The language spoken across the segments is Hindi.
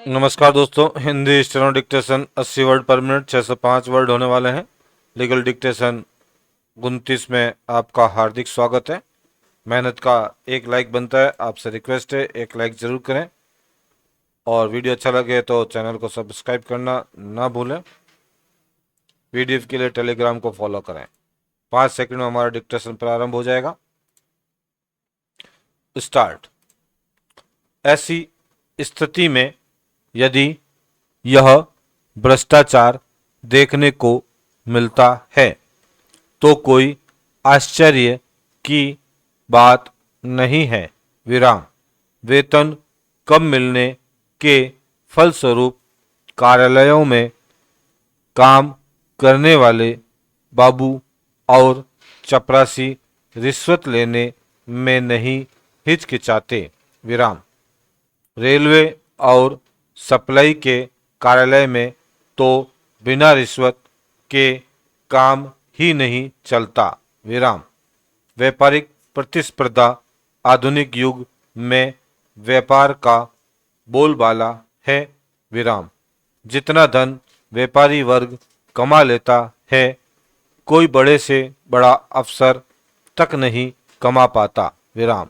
नमस्कार दोस्तों, हिंदी स्टेनो डिक्टेशन 80 वर्ड पर मिनट 605 वर्ड होने वाले हैं। लीगल डिक्टेशन 29 में आपका हार्दिक स्वागत है। मेहनत का एक लाइक बनता है, आपसे रिक्वेस्ट है एक लाइक जरूर करें और वीडियो अच्छा लगे तो चैनल को सब्सक्राइब करना ना भूलें। पीडीएफ के लिए टेलीग्राम को फॉलो करें। 5 सेकंड में हमारा डिक्टेशन प्रारंभ हो जाएगा। स्टार्ट। ऐसी स्थिति में यदि यह भ्रष्टाचार देखने को मिलता है तो कोई आश्चर्य की बात नहीं है। विराम। वेतन कम मिलने के फलस्वरूप कार्यालयों में काम करने वाले बाबू और चपरासी रिश्वत लेने में नहीं हिचकिचाते। विराम। रेलवे और सप्लाई के कार्यालय में तो बिना रिश्वत के काम ही नहीं चलता। विराम। व्यापारिक प्रतिस्पर्धा आधुनिक युग में व्यापार का बोलबाला है। विराम। जितना धन व्यापारी वर्ग कमा लेता है, कोई बड़े से बड़ा अफसर तक नहीं कमा पाता। विराम।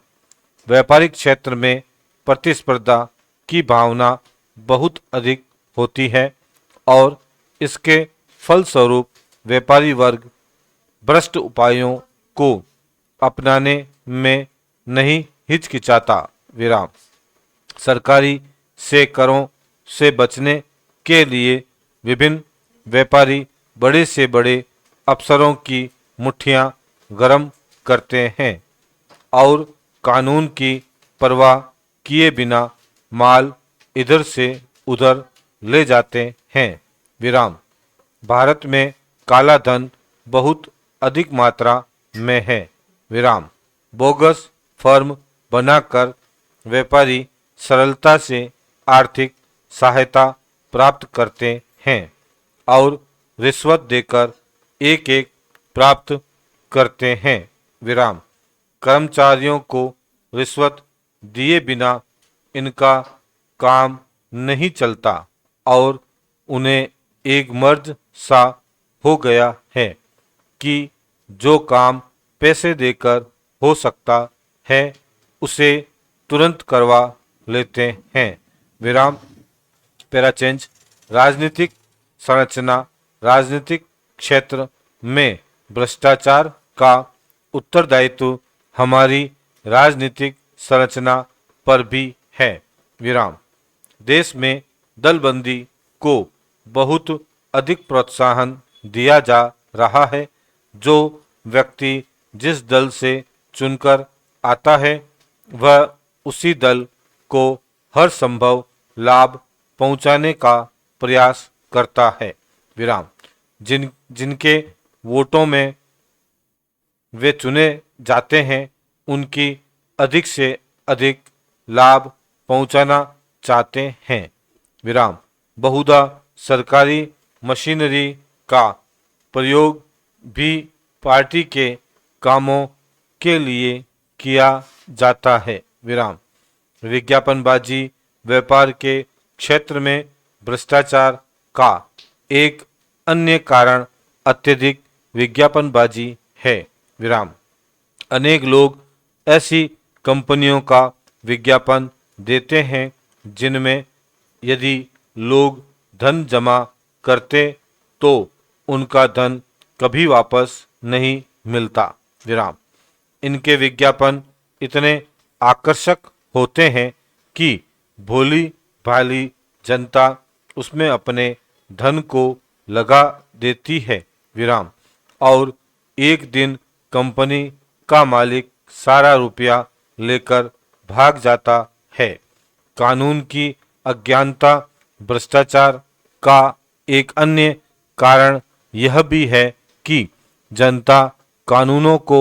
व्यापारिक क्षेत्र में प्रतिस्पर्धा की भावना बहुत अधिक होती है और इसके फलस्वरूप व्यापारी वर्ग भ्रष्ट उपायों को अपनाने में नहीं हिचकिचाता। विराम। सरकारी से करों से बचने के लिए विभिन्न व्यापारी बड़े से बड़े अफसरों की मुट्ठियां गरम करते हैं और कानून की परवाह किए बिना माल इधर से उधर ले जाते हैं। विराम। भारत में काला धन बहुत अधिक मात्रा में है। विराम। बोगस फर्म बनाकर व्यापारी सरलता से आर्थिक सहायता प्राप्त करते हैं और रिश्वत देकर एक एक प्राप्त करते हैं। विराम। कर्मचारियों को रिश्वत दिए बिना इनका काम नहीं चलता और उन्हें एक मर्ज सा हो गया है कि जो काम पैसे देकर हो सकता है उसे तुरंत करवा लेते हैं। विराम। पैराचेंज। राजनीतिक संरचना। राजनीतिक क्षेत्र में भ्रष्टाचार का उत्तरदायित्व हमारी राजनीतिक संरचना पर भी है। विराम। देश में दलबंदी को बहुत अधिक प्रोत्साहन दिया जा रहा है। जो व्यक्ति जिस दल से चुनकर आता है वह उसी दल को हर संभव लाभ पहुंचाने का प्रयास करता है। विराम। जिनके वोटों में वे चुने जाते हैं उनकी अधिक से अधिक लाभ पहुंचाना चाहते हैं। विराम। बहुधा सरकारी मशीनरी का प्रयोग भी पार्टी के कामों के लिए किया जाता है। विराम। विज्ञापनबाजी। व्यापार के क्षेत्र में भ्रष्टाचार का एक अन्य कारण अत्यधिक विज्ञापनबाजी है। विराम। अनेक लोग ऐसी कंपनियों का विज्ञापन देते हैं जिनमें यदि लोग धन जमा करते तो उनका धन कभी वापस नहीं मिलता। विराम। इनके विज्ञापन इतने आकर्षक होते हैं कि भोली भाली जनता उसमें अपने धन को लगा देती है। विराम। और एक दिन कंपनी का मालिक सारा रुपया लेकर भाग जाता है। कानून की अज्ञानता। भ्रष्टाचार का एक अन्य कारण यह भी है कि जनता कानूनों को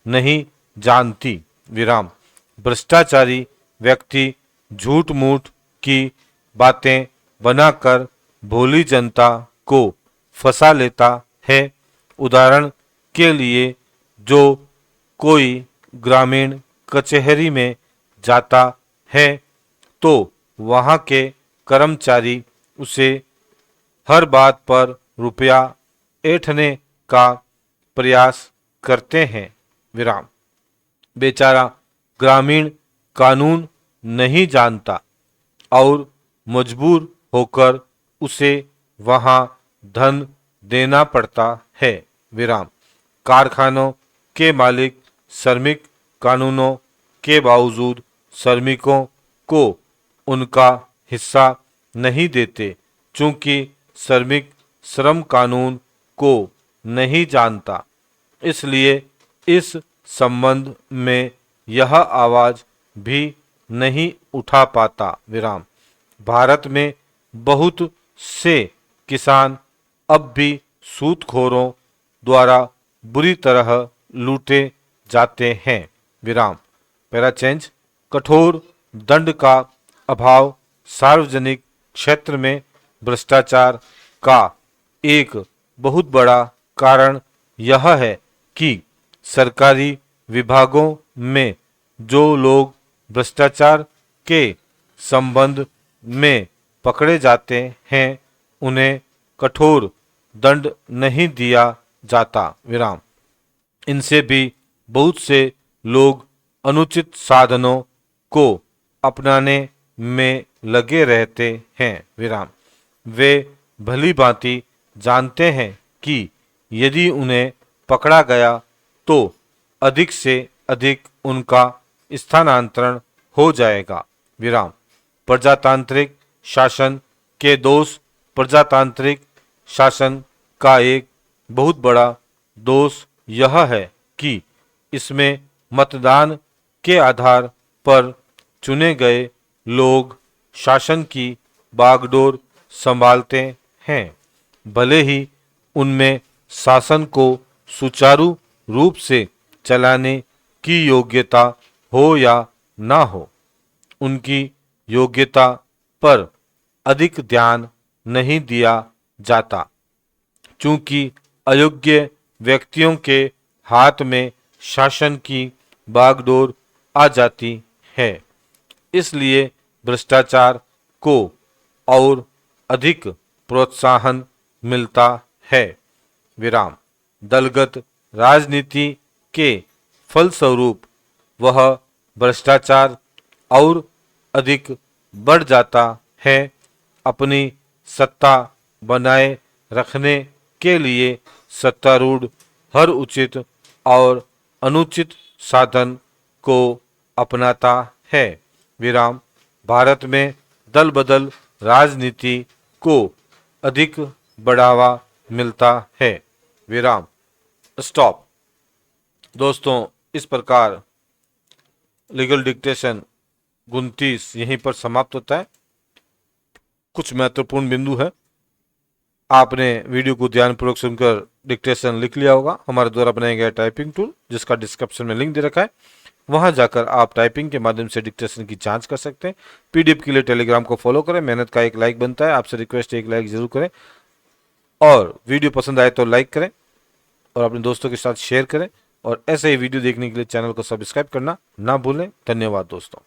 नहीं जानती। विराम। भ्रष्टाचारी व्यक्ति झूठ मूठ की बातें बनाकर भोली जनता को फंसा लेता है। उदाहरण के लिए जो कोई ग्रामीण कचहरी में जाता है तो वहाँ के कर्मचारी उसे हर बात पर रुपया ऐंठने का प्रयास करते हैं। विराम। बेचारा ग्रामीण कानून नहीं जानता और मजबूर होकर उसे वहां धन देना पड़ता है। विराम। कारखानों के मालिक श्रमिक कानूनों के बावजूद श्रमिकों को उनका हिस्सा नहीं देते, चूंकि श्रमिक श्रम कानून को नहीं जानता। इसलिए इस संबंध में यह आवाज भी नहीं उठा पाता। विराम। भारत में बहुत से किसान अब भी सूदखोरों द्वारा बुरी तरह लूटे जाते हैं। विराम। Para change. कठोर दंड का अभाव सार्वजनिक क्षेत्र में भ्रष्टाचार का एक बहुत बड़ा कारण यह है कि सरकारी विभागों में जो लोग भ्रष्टाचार के संबंध में पकड़े जाते हैं उन्हें कठोर दंड नहीं दिया जाता। विराम। इनसे भी बहुत से लोग अनुचित साधनों को अपनाने में लगे रहते हैं। विराम। वे भली भांति जानते हैं कि यदि उन्हें पकड़ा गया तो अधिक से अधिक उनका स्थानांतरण हो जाएगा। विराम। प्रजातांत्रिक शासन के दोष। प्रजातांत्रिक शासन का एक बहुत बड़ा दोष यह है कि इसमें मतदान के आधार पर चुने गए लोग शासन की बागडोर संभालते हैं, भले ही उनमें शासन को सुचारू रूप से चलाने की योग्यता हो या ना हो। उनकी योग्यता पर अधिक ध्यान नहीं दिया जाता, चूंकि अयोग्य व्यक्तियों के हाथ में शासन की बागडोर आ जाती है। इसलिए भ्रष्टाचार को और अधिक प्रोत्साहन मिलता है। विराम। दलगत राजनीति के फलस्वरूप वह भ्रष्टाचार और अधिक बढ़ जाता है। अपनी सत्ता बनाए रखने के लिए सत्तारूढ़ हर उचित और अनुचित साधन को अपनाता है। विराम। भारत में दल बदल राजनीति को अधिक बढ़ावा मिलता है। विराम। स्टॉप। दोस्तों, इस प्रकार लीगल डिक्टेशन 29 यहीं पर समाप्त होता है। कुछ महत्वपूर्ण बिंदु है, आपने वीडियो को ध्यानपूर्वक सुनकर डिक्टेशन लिख लिया होगा। हमारे द्वारा बनाया गया टाइपिंग टूल जिसका डिस्क्रिप्शन में लिंक दे रखा है, वहां जाकर आप टाइपिंग के माध्यम से डिक्टेशन की जांच कर सकते हैं। पीडीएफ के लिए टेलीग्राम को फॉलो करें। मेहनत का एक लाइक बनता है, आपसे रिक्वेस्ट है एक लाइक जरूर करें और वीडियो पसंद आए तो लाइक करें और अपने दोस्तों के साथ शेयर करें और ऐसे ही वीडियो देखने के लिए चैनल को सब्सक्राइब करना ना भूलें। धन्यवाद दोस्तों।